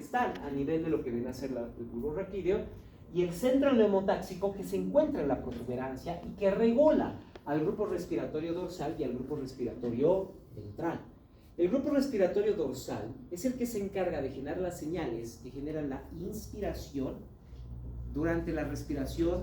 están a nivel de lo que viene a ser el bulbo raquídeo, y el centro neumotáxico que se encuentra en la protuberancia y que regula al grupo respiratorio dorsal y al grupo respiratorio ventral. El grupo respiratorio dorsal es el que se encarga de generar las señales que generan la inspiración durante la respiración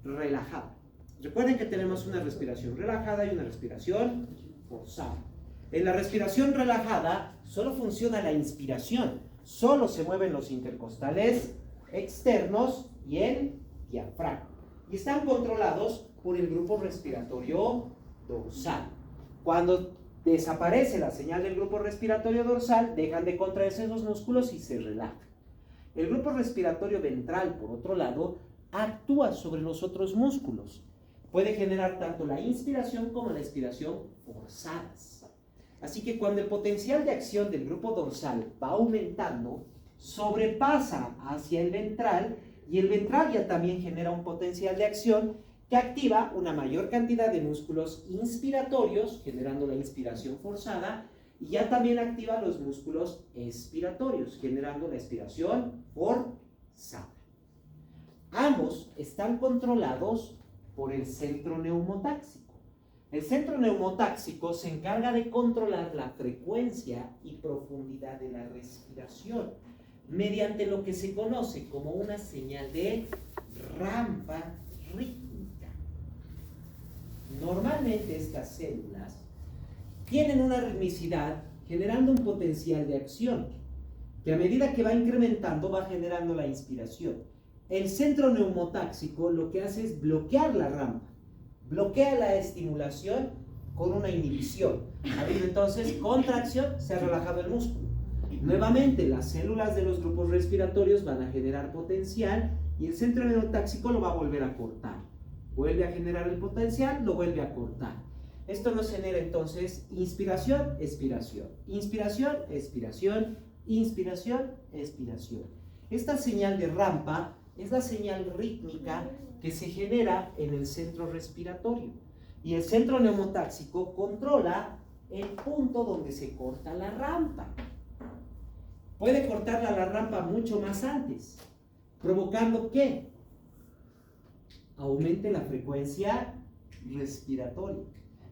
relajada. Recuerden que tenemos una respiración relajada y una respiración forzada. En la respiración relajada solo funciona la inspiración, solo se mueven los intercostales externos y el diafragma, y están controlados por el grupo respiratorio dorsal. Cuando desaparece la señal del grupo respiratorio dorsal, dejan de contraerse los músculos y se relajan. El grupo respiratorio ventral, por otro lado, actúa sobre los otros músculos. Puede generar tanto la inspiración como la expiración forzadas. Así que cuando el potencial de acción del grupo dorsal va aumentando, sobrepasa hacia el ventral, y el ventral ya también genera un potencial de acción que activa una mayor cantidad de músculos inspiratorios, generando la inspiración forzada, y ya también activa los músculos expiratorios, generando la expiración forzada. Ambos están controlados por el centro neumotáxico. El centro neumotáxico se encarga de controlar la frecuencia y profundidad de la respiración mediante lo que se conoce como una señal de rampa rítmica. Normalmente estas células tienen una ritmicidad generando un potencial de acción que a medida que va incrementando va generando la inspiración. El centro neumotáxico lo que hace es bloquear la rampa, bloquea la estimulación con una inhibición. Ha habido entonces contracción, se ha relajado el músculo. Nuevamente las células de los grupos respiratorios van a generar potencial y el centro neumotáxico lo va a volver a cortar. Vuelve a generar el potencial, lo vuelve a cortar. Esto nos genera entonces inspiración, expiración, inspiración, expiración, inspiración, expiración. Esta señal de rampa es la señal rítmica que se genera en el centro respiratorio, y el centro neumotáxico controla el punto donde se corta la rampa. Puede cortarla la rampa mucho más antes, provocando que aumente la frecuencia respiratoria.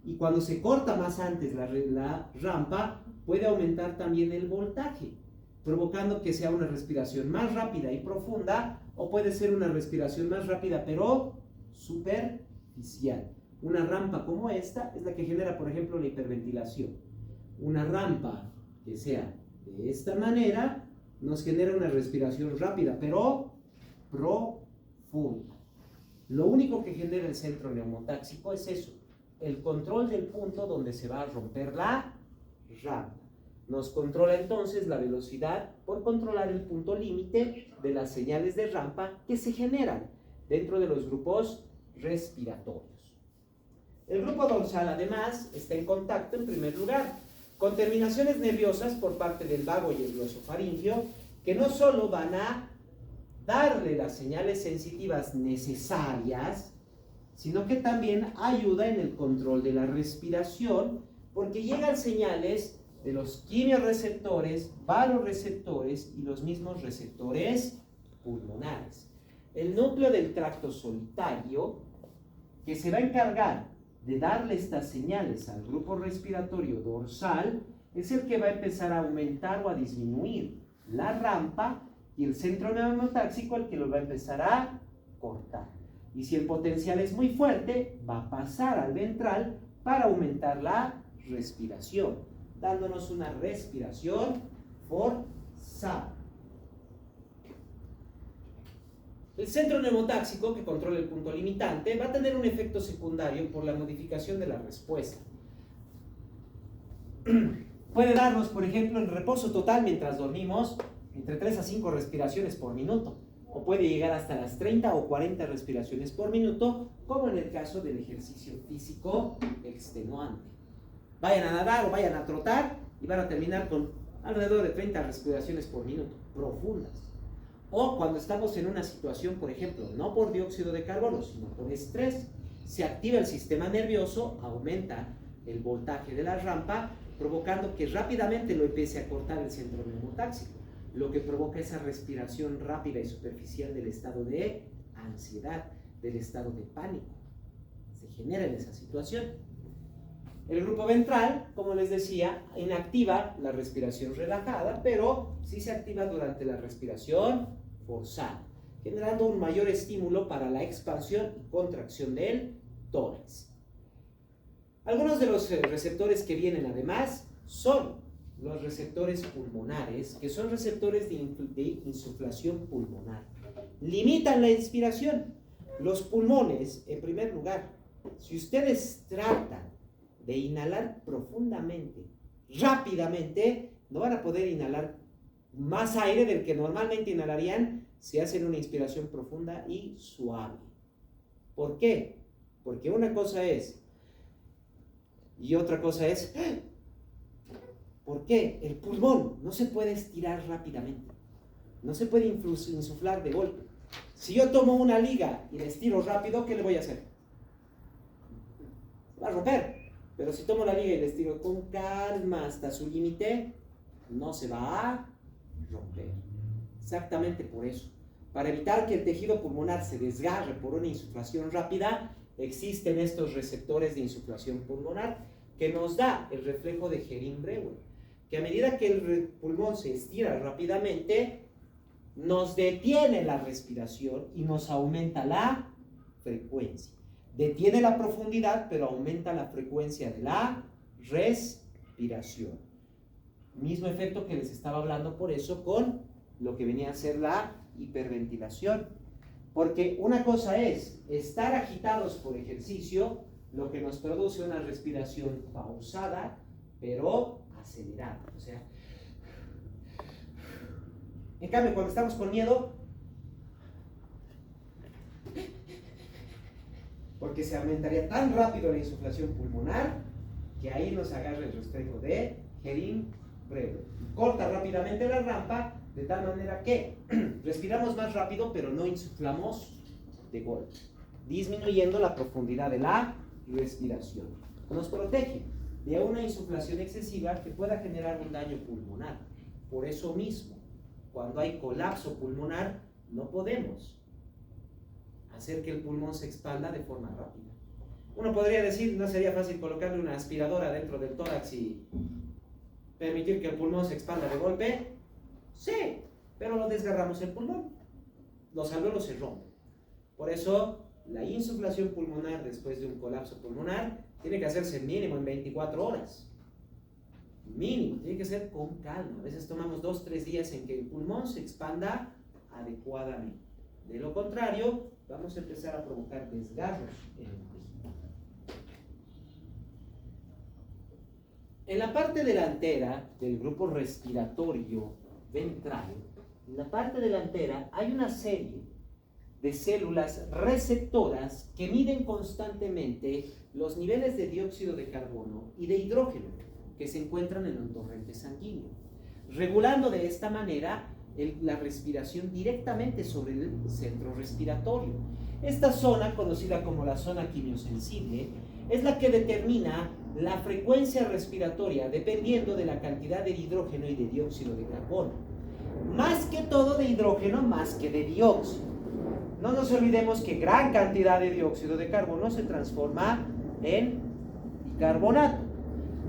Y cuando se corta más antes la rampa, puede aumentar también el voltaje, provocando que sea una respiración más rápida y profunda, o puede ser una respiración más rápida pero superficial. Una rampa como esta es la que genera, por ejemplo, la hiperventilación. Una rampa que sea de esta manera nos genera una respiración rápida pero profunda. Lo único que genera el centro neumotáxico es eso, el control del punto donde se va a romper la rampa. Nos controla entonces la velocidad por controlar el punto límite de las señales de rampa que se generan dentro de los grupos respiratorios. El grupo dorsal además está en contacto en primer lugar con terminaciones nerviosas por parte del vago y el glosofaringio, que no solo van a darle las señales sensitivas necesarias, sino que también ayuda en el control de la respiración, porque llegan señales de los quimiorreceptores, vasoreceptores y los mismos receptores pulmonares. El núcleo del tracto solitario, que se va a encargar de darle estas señales al grupo respiratorio dorsal, es el que va a empezar a aumentar o a disminuir la rampa, y el centro neumotáxico el que lo va a empezar a cortar. Y si el potencial es muy fuerte, va a pasar al ventral para aumentar la respiración, dándonos una respiración forzada. El centro neumotáxico, que controla el punto limitante, va a tener un efecto secundario por la modificación de la respuesta. Puede darnos, por ejemplo, en reposo total mientras dormimos, entre 3 a 5 respiraciones por minuto, o puede llegar hasta las 30 o 40 respiraciones por minuto, como en el caso del ejercicio físico extenuante. Vayan a nadar o vayan a trotar y van a terminar con alrededor de 30 respiraciones por minuto, profundas. O cuando estamos en una situación, por ejemplo, no por dióxido de carbono, sino por estrés, se activa el sistema nervioso, aumenta el voltaje de la rampa, provocando que rápidamente lo empiece a cortar el centro neumotáxico. lo que provoca esa respiración rápida y superficial del estado de ansiedad, del estado de pánico. Se genera en esa situación. El grupo ventral, como les decía, inactiva la respiración relajada, pero sí se activa durante la respiración forzada, generando un mayor estímulo para la expansión y contracción del tórax. Algunos de los receptores que vienen además son los receptores pulmonares, que son receptores de insuflación pulmonar. Limitan la inspiración. Los pulmones, en primer lugar, si ustedes tratan de inhalar profundamente, rápidamente, no van a poder inhalar más aire del que normalmente inhalarían si hacen una inspiración profunda y suave. ¿Por qué? Porque una cosa es y otra cosa es, ¿por qué? El pulmón no se puede estirar rápidamente, no se puede insuflar de golpe. Si yo tomo una liga y la estiro rápido, ¿qué le voy a hacer? Va a romper. Pero si tomo la liga y la estiro con calma hasta su límite, no se va a romper. Exactamente por eso. Para evitar que el tejido pulmonar se desgarre por una insuflación rápida, existen estos receptores de insuflación pulmonar que nos da el reflejo de Herin-Brewer, que a medida que el pulmón se estira rápidamente, nos detiene la respiración y nos aumenta la frecuencia. Detiene la profundidad, pero aumenta la frecuencia de la respiración. Mismo efecto que les estaba hablando por eso con lo que venía a ser la hiperventilación. Porque una cosa es estar agitados por ejercicio, lo que nos produce una respiración pausada, pero acelerada. O sea, en cambio, cuando estamos con miedo, porque se aumentaría tan rápido la insuflación pulmonar, que ahí nos agarra el reflejo de Herin-Brewer. Corta rápidamente la rampa, de tal manera que respiramos más rápido, pero no insuflamos de golpe, disminuyendo la profundidad de la respiración. Nos protege de una insuflación excesiva que pueda generar un daño pulmonar. Por eso mismo, cuando hay colapso pulmonar, no podemos hacer que el pulmón se expanda de forma rápida. Uno podría decir, ¿no sería fácil colocarle una aspiradora dentro del tórax y permitir que el pulmón se expanda de golpe? Sí, pero lo desgarramos el pulmón. Los alvéolos se rompen. Por eso, la insuflación pulmonar después de un colapso pulmonar tiene que hacerse mínimo en 24 horas. Mínimo, tiene que ser con calma. A veces tomamos 2-3 días en que el pulmón se expanda adecuadamente. De lo contrario, vamos a empezar a provocar desgarros en el tejido. En la parte delantera del grupo respiratorio ventral, en la parte delantera hay una serie de células receptoras que miden constantemente los niveles de dióxido de carbono y de hidrógeno que se encuentran en el torrente sanguíneo, regulando de esta manera la respiración directamente sobre el centro respiratorio. Esta zona, conocida como la zona quimiosensible, es la que determina la frecuencia respiratoria dependiendo de la cantidad de hidrógeno y de dióxido de carbono. Más que todo de hidrógeno, más que de dióxido. No nos olvidemos que gran cantidad de dióxido de carbono se transforma en bicarbonato.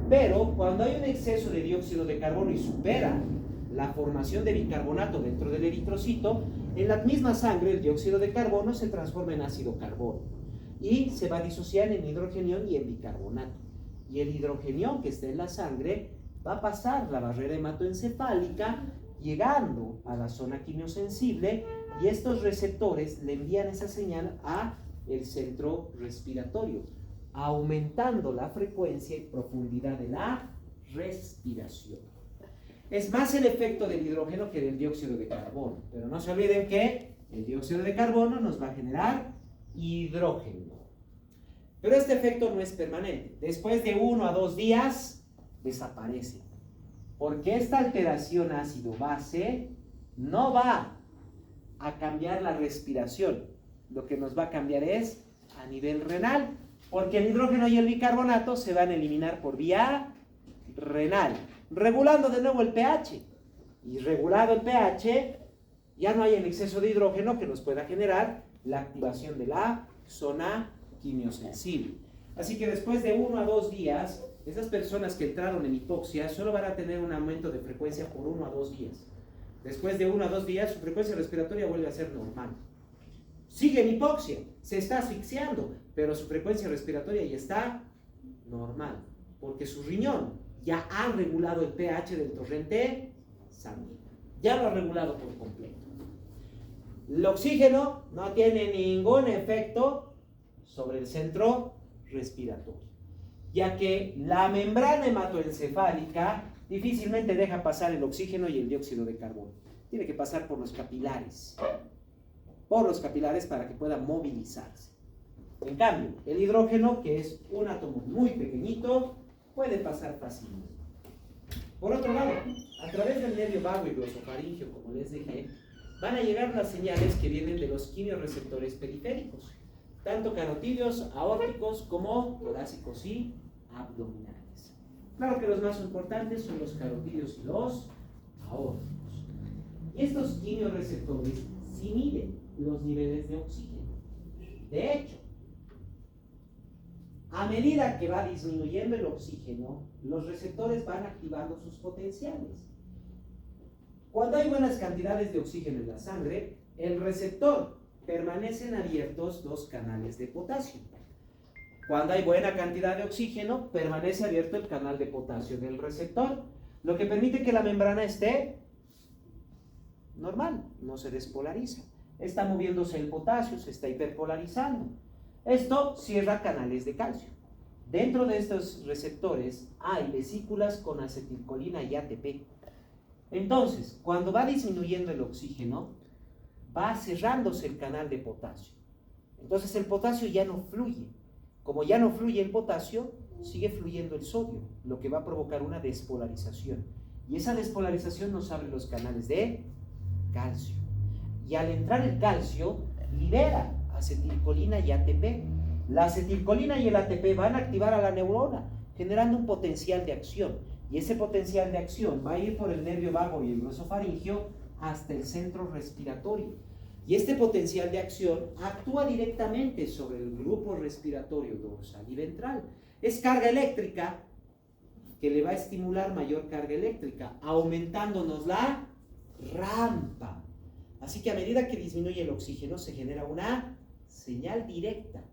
Pero cuando hay un exceso de dióxido de carbono y supera la formación de bicarbonato dentro del eritrocito, en la misma sangre el dióxido de carbono se transforma en ácido carbónico y se va a disociar en hidrogenión y en bicarbonato. Y el hidrogenión que está en la sangre va a pasar la barrera hematoencefálica llegando a la zona quimiosensible y estos receptores le envían esa señal a el centro respiratorio, aumentando la frecuencia y profundidad de la respiración. Es más el efecto del hidrógeno que del dióxido de carbono, pero no se olviden que el dióxido de carbono nos va a generar hidrógeno. Pero este efecto no es permanente. Después de 1 a 2 días desaparece, porque esta alteración ácido-base no va a cambiar la respiración. Lo que nos va a cambiar es a nivel renal, porque el hidrógeno y el bicarbonato se van a eliminar por vía renal, regulando de nuevo el pH. y regulado el pH, ya no hay el exceso de hidrógeno que nos pueda generar la activación de la zona quimiosensible. Así que después de 1 a 2 días, esas personas que entraron en hipoxia solo van a tener un aumento de frecuencia por 1 a 2 días. Después de 1 a 2 días, su frecuencia respiratoria vuelve a ser normal. Sigue en hipoxia, se está asfixiando, pero su frecuencia respiratoria ya está normal, porque su riñón ya ha regulado el pH del torrente sanguíneo. Ya lo ha regulado por completo. El oxígeno no tiene ningún efecto sobre el centro respiratorio, ya que la membrana hematoencefálica difícilmente deja pasar el oxígeno y el dióxido de carbono. Tiene que pasar por los capilares para que pueda movilizarse. En cambio, el hidrógeno, que es un átomo muy pequeñito, puede pasar fácilmente. Por otro lado, a través del nervio vago y glosofaringio, como les dije, van a llegar las señales que vienen de los quimiorreceptores periféricos, tanto carotídeos, aórticos, como torácicos y abdominales. Claro que los más importantes son los carotídeos y los aórticos. Y estos quimiorreceptores sí miden los niveles de oxígeno. De hecho, a medida que va disminuyendo el oxígeno, los receptores van activando sus potenciales. Cuando hay buenas cantidades de oxígeno en la sangre, el receptor permanecen abiertos 2 canales de potasio. Cuando hay buena cantidad de oxígeno, permanece abierto el canal de potasio del receptor, lo que permite que la membrana esté normal, no se despolariza. Está moviéndose el potasio, se está hiperpolarizando. Esto cierra canales de calcio. Dentro de estos receptores hay vesículas con acetilcolina y ATP. Entonces, cuando va disminuyendo el oxígeno, va cerrándose el canal de potasio. Entonces el potasio ya no fluye. Como ya no fluye el potasio, sigue fluyendo el sodio, lo que va a provocar una despolarización. Y esa despolarización nos abre los canales de calcio. Y al entrar el calcio, libera acetilcolina y ATP. La acetilcolina y el ATP van a activar a la neurona, generando un potencial de acción. Y ese potencial de acción va a ir por el nervio vago y el glosofaringio hasta el centro respiratorio. Y este potencial de acción actúa directamente sobre el grupo respiratorio dorsal y ventral. Es carga eléctrica que le va a estimular mayor carga eléctrica, aumentándonos la rampa. Así que a medida que disminuye el oxígeno, se genera una señal directa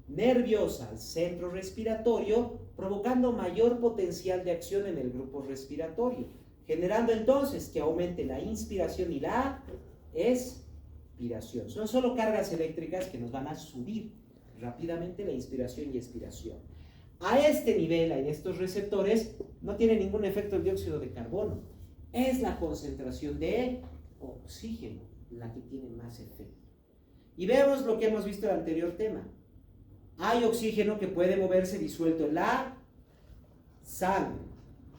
nerviosa al centro respiratorio, provocando mayor potencial de acción en el grupo respiratorio, generando entonces que aumente la inspiración y la expiración. Son solo cargas eléctricas que nos van a subir rápidamente la inspiración y expiración. A este nivel, en estos receptores, no tiene ningún efecto el dióxido de carbono. Es la concentración de oxígeno la que tiene más efecto. Y veamos lo que hemos visto en el anterior tema. Hay oxígeno que puede moverse disuelto en la sangre.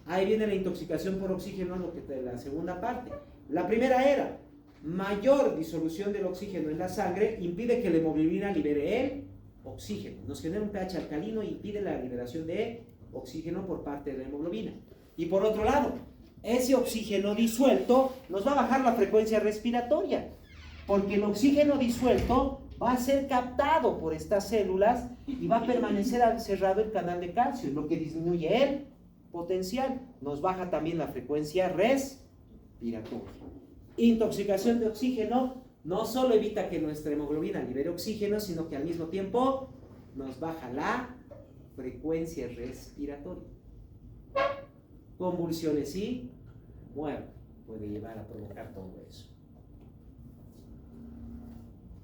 Ahí viene la intoxicación por oxígeno, lo que la segunda parte. La primera era mayor disolución del oxígeno en la sangre impide que la hemoglobina libere el oxígeno. Nos genera un pH alcalino e impide la liberación de oxígeno por parte de la hemoglobina. Y por otro lado, ese oxígeno disuelto nos va a bajar la frecuencia respiratoria, porque el oxígeno disuelto va a ser captado por estas células y va a permanecer cerrado el canal de calcio, lo que disminuye el potencial. Nos baja también la frecuencia respiratoria. Intoxicación de oxígeno no solo evita que nuestra hemoglobina libere oxígeno, sino que al mismo tiempo nos baja la frecuencia respiratoria. Convulsiones y muerte puede llevar a provocar todo eso.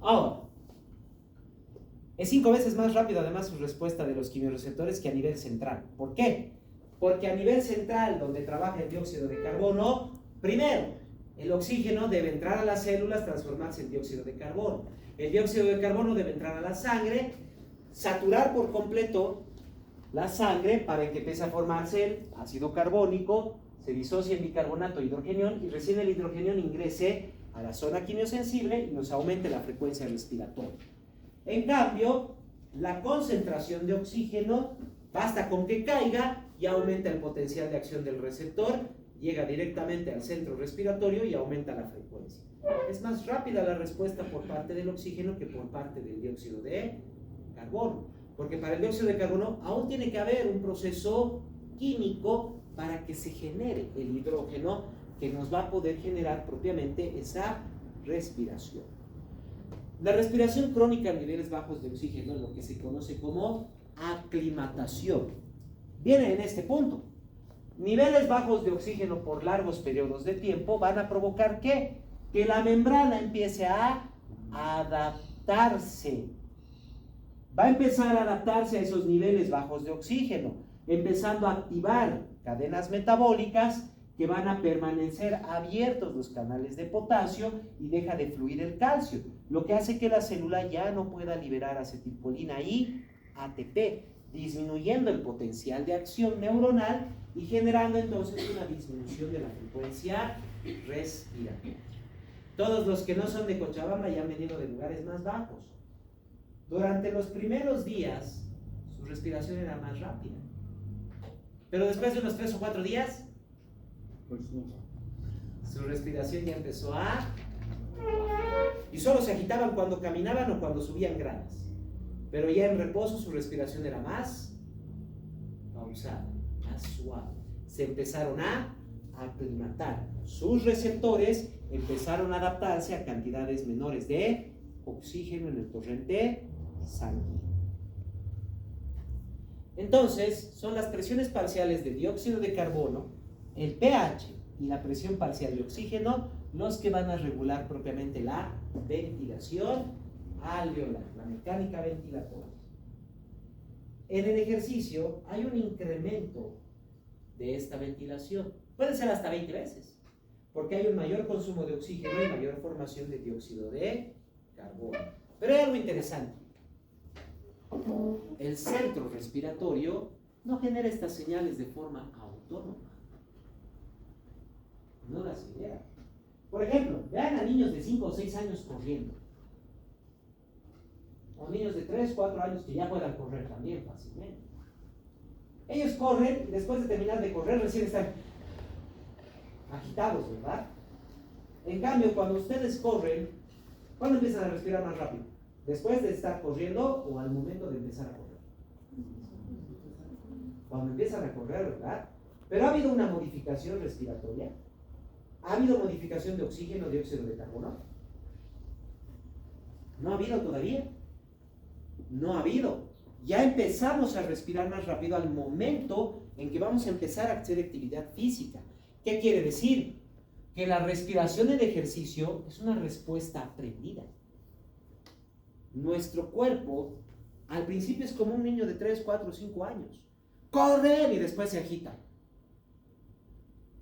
Ahora, es 5 veces más rápido además su respuesta de los quimiorreceptores que a nivel central. ¿Por qué? Porque a nivel central, donde trabaja el dióxido de carbono, primero, el oxígeno debe entrar a las células, transformarse en dióxido de carbono. El dióxido de carbono debe entrar a la sangre, saturar por completo la sangre para que empiece a formarse el ácido carbónico, se disocia el bicarbonato de hidrogenión y recién el hidrogenión ingrese a la zona quimiosensible y nos aumente la frecuencia respiratoria. En cambio, la concentración de oxígeno basta con que caiga y aumenta el potencial de acción del receptor llega directamente al centro respiratorio y aumenta la frecuencia. Es más rápida la respuesta por parte del oxígeno que por parte del dióxido de carbono, porque para el dióxido de carbono aún tiene que haber un proceso químico para que se genere el hidrógeno que nos va a poder generar propiamente esa respiración. La respiración crónica a niveles bajos de oxígeno, lo que se conoce como aclimatación, viene en este punto. Niveles bajos de oxígeno por largos periodos de tiempo van a provocar que la membrana empiece a adaptarse. Va a empezar a adaptarse a esos niveles bajos de oxígeno, empezando a activar cadenas metabólicas que van a permanecer abiertos los canales de potasio y deja de fluir el calcio, lo que hace que la célula ya no pueda liberar acetilcolina y ATP, disminuyendo el potencial de acción neuronal y generando entonces una disminución de la frecuencia respiratoria. Todos los que no son de Cochabamba ya han venido de lugares más bajos. Durante los primeros días su respiración era más rápida, pero después de unos 3 o 4 días su respiración ya empezó a... y solo se agitaban cuando caminaban o cuando subían gradas, pero ya en reposo su respiración era más pausada, más suave. Se empezaron a aclimatar, sus receptores empezaron a adaptarse a cantidades menores de oxígeno en el torrente sanguíneo. Entonces, son las presiones parciales de dióxido de carbono, el pH y la presión parcial de oxígeno los que van a regular propiamente la ventilación alveolar, la mecánica ventilatoria. En el ejercicio hay un incremento de esta ventilación, puede ser hasta 20 veces, porque hay un mayor consumo de oxígeno y mayor formación de dióxido de carbono. Pero hay algo interesante. El centro respiratorio no genera estas señales de forma autónoma. No las genera. Por ejemplo, vean a niños de 5 o 6 años corriendo. O niños de 3, 4 años que ya puedan correr también fácilmente. Ellos corren y después de terminar de correr recién están agitados, ¿verdad? En cambio, cuando ustedes corren, ¿cuándo empiezan a respirar más rápido? ¿Después de estar corriendo o al momento de empezar a correr? Cuando empiezan a correr, ¿verdad? Pero ha habido una modificación respiratoria. ¿Ha habido modificación de oxígeno, dióxido de carbono? No ha habido todavía. No ha habido. Ya empezamos a respirar más rápido al momento en que vamos a empezar a hacer actividad física. ¿Qué quiere decir? Que la respiración en ejercicio es una respuesta aprendida. Nuestro cuerpo al principio es como un niño de 3, 4, 5 años. Corren y después se agitan.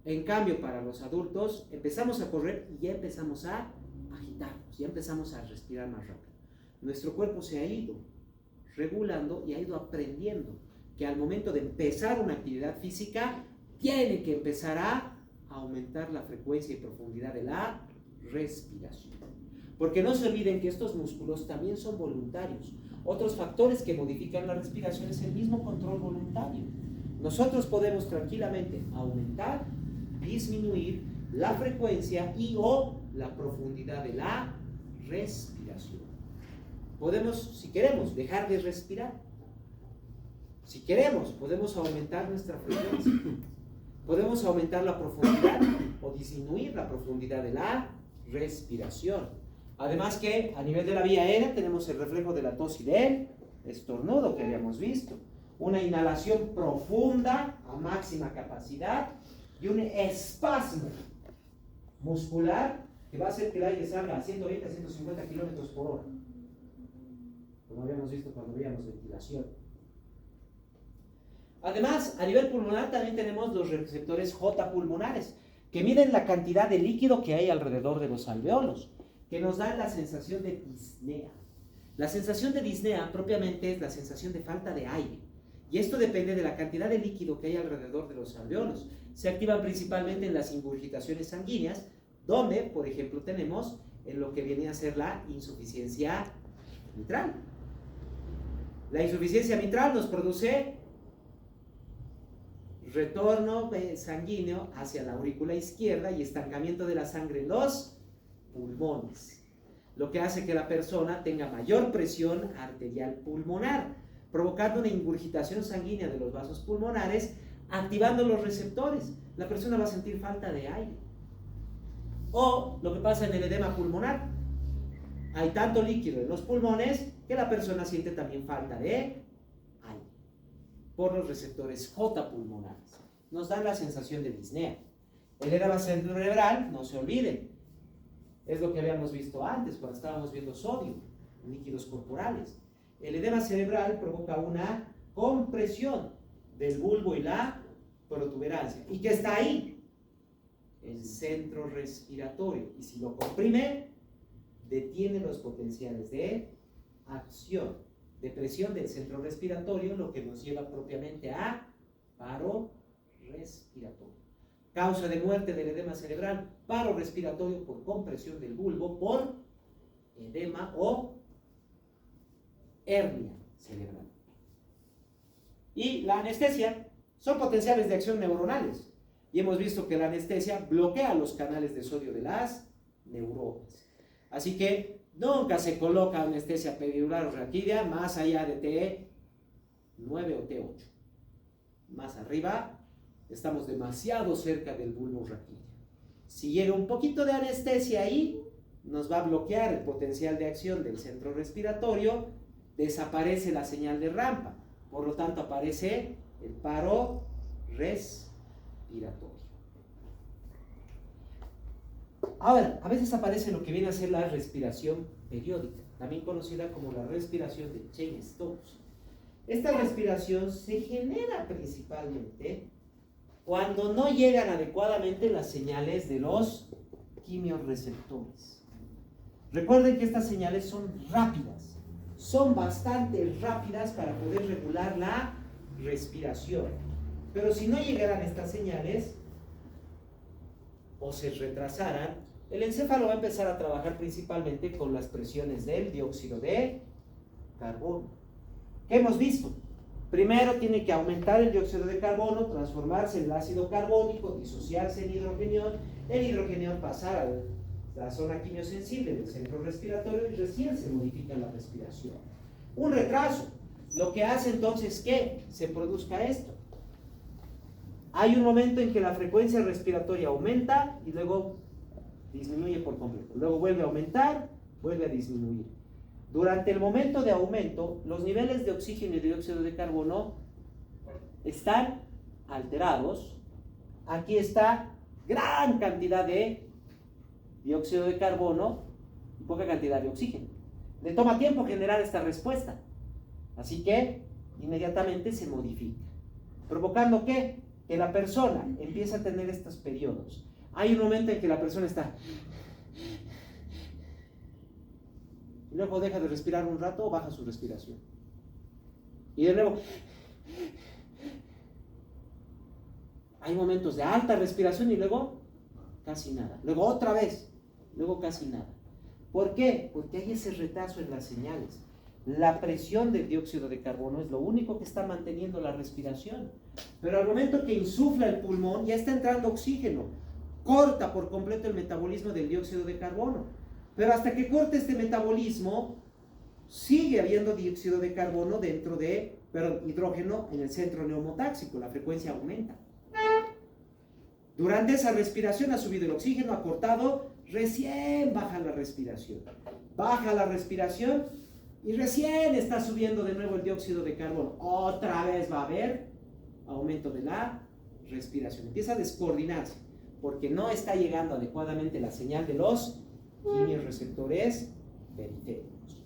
En cambio, para los adultos, empezamos a correr y ya empezamos a agitarnos, ya empezamos a respirar más rápido. Nuestro cuerpo se ha ido regulando y ha ido aprendiendo que al momento de empezar una actividad física, tiene que empezar a aumentar la frecuencia y profundidad de la respiración. Porque no se olviden que estos músculos también son voluntarios. Otros factores que modifican la respiración es el mismo control voluntario. Nosotros podemos tranquilamente aumentar, disminuir la frecuencia y o la profundidad de la respiración. Podemos, si queremos, dejar de respirar. Si queremos, podemos aumentar nuestra frecuencia. Podemos aumentar la profundidad o disminuir la profundidad de la respiración. Además que a nivel de la vía aérea tenemos el reflejo de la tos y del estornudo que habíamos visto. Una inhalación profunda a máxima capacidad y un espasmo muscular que va a hacer que el aire salga a 120 a 150 kilómetros por hora, como habíamos visto cuando veíamos ventilación. Además, a nivel pulmonar también tenemos los receptores J pulmonares, que miden la cantidad de líquido que hay alrededor de los alveolos, que nos dan la sensación de disnea. La sensación de disnea propiamente es la sensación de falta de aire, y esto depende de la cantidad de líquido que hay alrededor de los alveolos. Se activan principalmente en las ingurgitaciones sanguíneas, donde, por ejemplo, tenemos en lo que viene a ser la insuficiencia mitral. La insuficiencia mitral nos produce retorno sanguíneo hacia la aurícula izquierda y estancamiento de la sangre en los pulmones, lo que hace que la persona tenga mayor presión arterial pulmonar, provocando una ingurgitación sanguínea de los vasos pulmonares, activando los receptores. La persona va a sentir falta de aire. O lo que pasa en el edema pulmonar, hay tanto líquido en los pulmones que la persona siente también falta de aire por los receptores J pulmonares. Nos dan la sensación de disnea. El edema cerebral, no se olviden, es lo que habíamos visto antes cuando estábamos viendo sodio en líquidos corporales. El edema cerebral provoca una compresión del bulbo y la protuberancia. ¿Y qué está ahí? El centro respiratorio. Y si lo comprime, detiene los potenciales de acción, de presión del centro respiratorio, lo que nos lleva propiamente a paro respiratorio. Causa de muerte del edema cerebral, paro respiratorio por compresión del bulbo, por edema o hernia cerebral. Y la anestesia son potenciales de acción neuronales. Y hemos visto que la anestesia bloquea los canales de sodio de las neuronas. Así que nunca se coloca anestesia peridural o raquídea más allá de T9 o T8. Más arriba estamos demasiado cerca del bulbo raquídeo. Si llega un poquito de anestesia ahí, nos va a bloquear el potencial de acción del centro respiratorio, desaparece la señal de rampa, por lo tanto aparece el paro respiratorio. Ahora, a veces aparece lo que viene a ser la respiración periódica, también conocida como la respiración de Cheyne-Stokes. Esta respiración se genera principalmente cuando no llegan adecuadamente las señales de los quimiorreceptores. Recuerden que estas señales son rápidas, son bastante rápidas para poder regular la respiración. Pero si no llegaran estas señales o se retrasaran, el encéfalo va a empezar a trabajar principalmente con las presiones del dióxido de carbono. ¿Qué hemos visto? Primero tiene que aumentar el dióxido de carbono, transformarse en el ácido carbónico, disociarse en el hidrogenión pasar a la zona quimiosensible del centro respiratorio y recién se modifica la respiración. Un retraso, lo que hace entonces que se produzca esto. Hay un momento en que la frecuencia respiratoria aumenta y luego disminuye por completo. Luego vuelve a aumentar, vuelve a disminuir. Durante el momento de aumento, los niveles de oxígeno y de dióxido de carbono están alterados. Aquí está gran cantidad de dióxido de carbono y poca cantidad de oxígeno. Le toma tiempo generar esta respuesta. Así que inmediatamente se modifica. ¿Provocando qué? Que la persona empieza a tener estos periodos. Hay un momento en que la persona está... Y luego deja de respirar un rato o baja su respiración. Y de nuevo... Hay momentos de alta respiración y luego casi nada. Luego otra vez, luego casi nada. ¿Por qué? Porque hay ese retraso en las señales. La presión del dióxido de carbono es lo único que está manteniendo la respiración. Pero al momento que insufla el pulmón, ya está entrando oxígeno. Corta por completo el metabolismo del dióxido de carbono. Pero hasta que corte este metabolismo, sigue habiendo dióxido de carbono dentro de, hidrógeno en el centro neumotáxico. La frecuencia aumenta. Durante esa respiración ha subido el oxígeno, ha cortado, recién baja la respiración. Baja la respiración y recién está subiendo de nuevo el dióxido de carbono. Otra vez va a haber aumento de la respiración. Empieza a descoordinarse porque no está llegando adecuadamente la señal de los quimiorreceptores periféricos.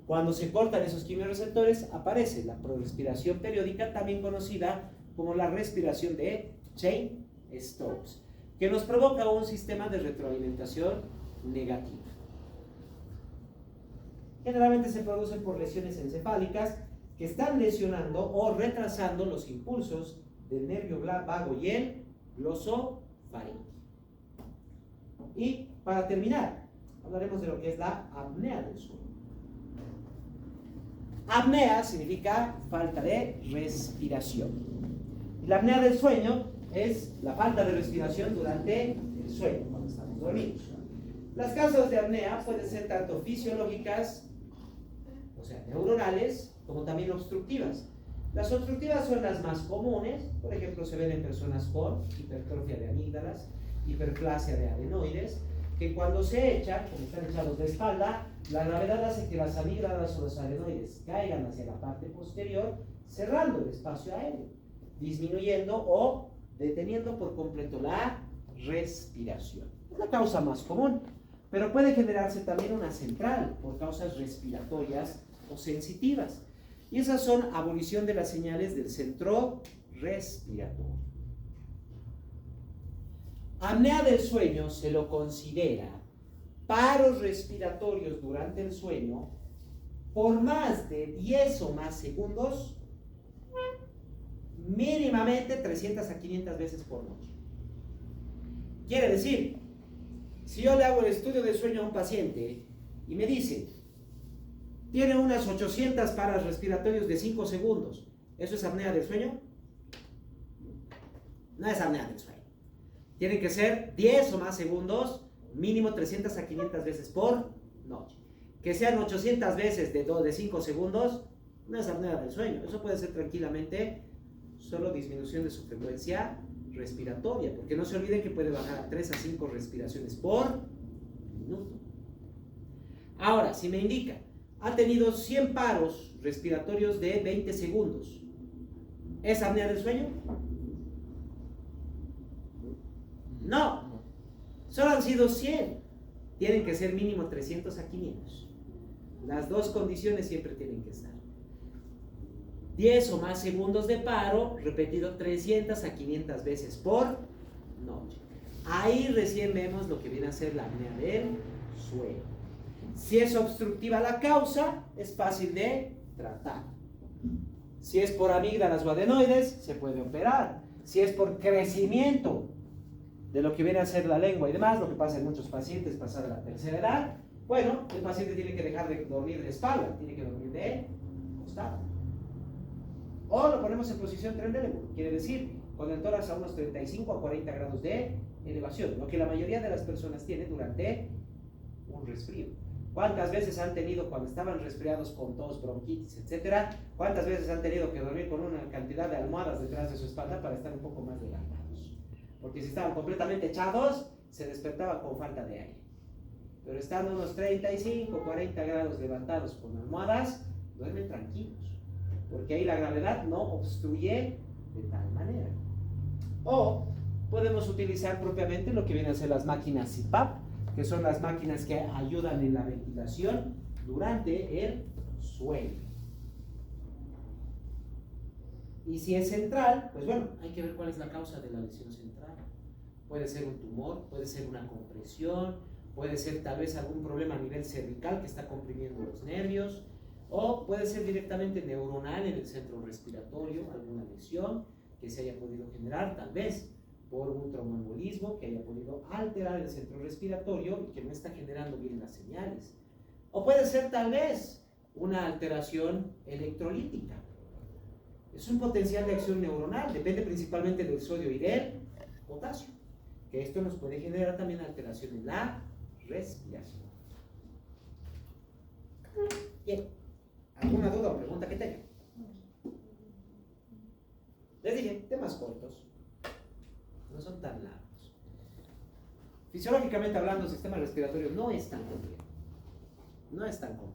Cuando se cortan esos quimiorreceptores, aparece la respiración periódica, también conocida como la respiración de Cheyne-Stokes, que nos provoca un sistema de retroalimentación negativa. Generalmente se producen por lesiones encefálicas que están lesionando o retrasando los impulsos del nervio vago y el glosofaríngeo. Y para terminar, hablaremos de lo que es la apnea del sueño. Apnea significa falta de respiración. Y la apnea del sueño es la falta de respiración durante el sueño, cuando estamos dormidos. Las causas de apnea pueden ser tanto fisiológicas, o sea, neuronales, como también obstructivas. Las obstructivas son las más comunes, por ejemplo, se ven en personas con hipertrofia de amígdalas, hiperplasia de adenoides, que cuando se echan, como están echados de espalda, la gravedad hace que las amígdalas o los adenoides caigan hacia la parte posterior, cerrando el espacio aéreo, disminuyendo o deteniendo por completo la respiración. Es la causa más común, pero puede generarse también una central por causas respiratorias o sensitivas. Y esas son abolición de las señales del centro respiratorio. Apnea del sueño se lo considera paros respiratorios durante el sueño por más de 10 o más segundos, mínimamente 300 a 500 veces por noche. Quiere decir, si yo le hago el estudio del sueño a un paciente y me dice, tiene unas 800 paros respiratorios de 5 segundos, ¿eso es apnea del sueño? No es apnea del sueño. Tienen que ser 10 o más segundos, mínimo 300 a 500 veces por noche. Que sean 800 veces de 5 segundos, no es apnea del sueño. Eso puede ser tranquilamente solo disminución de su frecuencia respiratoria, porque no se olviden que puede bajar a 3 a 5 respiraciones por minuto. Ahora, si me indica, ha tenido 100 paros respiratorios de 20 segundos, ¿es apnea del sueño? No, solo han sido 100. Tienen que ser mínimo 300 a 500. Las dos condiciones siempre tienen que estar. 10 o más segundos de paro, repetido 300 a 500 veces por noche. Ahí recién vemos lo que viene a ser la apnea del sueño. Si es obstructiva la causa, es fácil de tratar. Si es por amígdalas o adenoides, se puede operar. Si es por crecimiento de lo que viene a ser la lengua y demás, lo que pasa en muchos pacientes pasada la tercera edad, bueno, el paciente tiene que dejar de dormir de espalda, tiene que dormir de costado. O lo ponemos en posición Trendelenburg, quiere decir, con el tórax a unos 35 a 40 grados de elevación, lo que la mayoría de las personas tienen durante un resfrío. ¿Cuántas veces han tenido, cuando estaban resfriados con tos, bronquitis, etcétera, cuántas veces han tenido que dormir con una cantidad de almohadas detrás de su espalda para estar un poco más levantados? Porque si estaban completamente echados, se despertaba con falta de aire. Pero estando unos 35, 40 grados levantados con almohadas, duermen tranquilos, porque ahí la gravedad no obstruye de tal manera. O podemos utilizar propiamente lo que vienen a ser las máquinas CPAP, que son las máquinas que ayudan en la ventilación durante el sueño. Y si es central, pues bueno, hay que ver cuál es la causa de la lesión central. Puede ser un tumor, puede ser una compresión, puede ser tal vez algún problema a nivel cervical que está comprimiendo los nervios, o puede ser directamente neuronal en el centro respiratorio, alguna lesión que se haya podido generar, tal vez por un tromboembolismo que haya podido alterar el centro respiratorio y que no está generando bien las señales. O puede ser tal vez una alteración electrolítica. Es un potencial de acción neuronal, depende principalmente del sodio y del potasio, que esto nos puede generar también alteración en la respiración. Bien, ¿alguna duda o pregunta que tengan? Les dije, temas cortos, no son tan largos. Fisiológicamente hablando, el sistema respiratorio no es tan complejo. No es tan complejo.